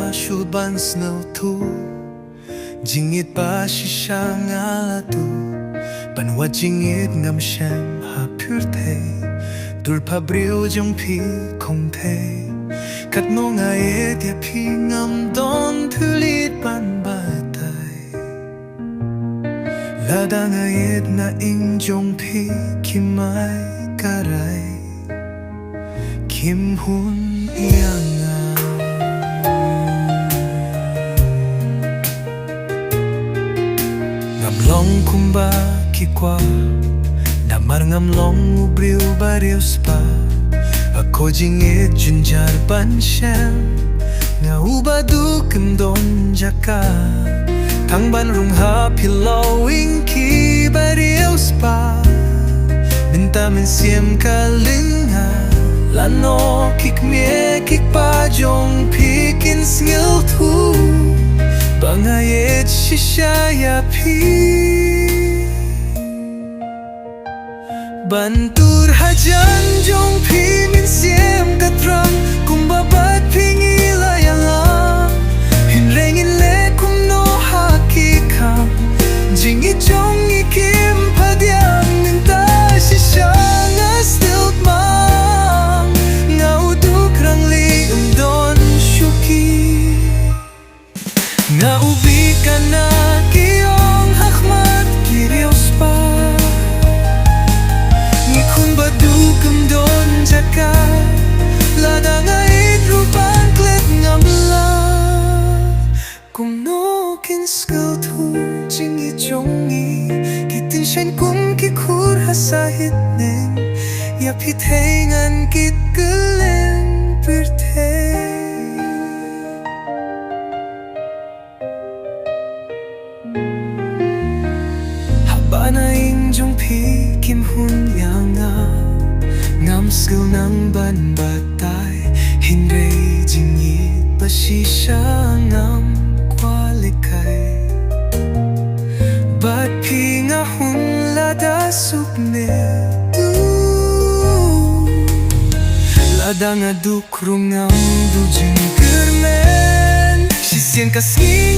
shulban snel tu jingit pa shishang ala tu panwa jingit ngam shem ha pyrte dur pa briu jong pi kong te kat no nga e dia pi ngam don thulit ban ba tai la da nga e na ing jong pi kim mai karai kim hun yang long kumba kikwa namar ngam long ubriu bariu spa ako jingit junjar banshem nga ubadu kendon jaka tangban rung ha pilowing ki bariu spa minta min siem kalinga lano kikmie kikpa jong pikin sngil tu bangayet shishaya pi bantur hajan jong pi min siem katram kumbabat pingi layanga hinrengin le kum no hakikam jingi jong ikim padyam minta shishanga stilt mang ngau duk rangli undon shuki nga ubi ka na kiyong hakmat kirios pa ngikun badukam don jaka lada nga idrupan klet ngamla kum no kin skil tu jingi jongi kitin shen kum kikur hasahit ning ya pithengan kit gelen birte Banaing jong pi kim hun yanga ngam skill nang ban batay hinrei jingit pasisha ngam kwalikay bat pi nga hun lada sukne tu lada nga dukrung ngam dujing kermen sisien kasngi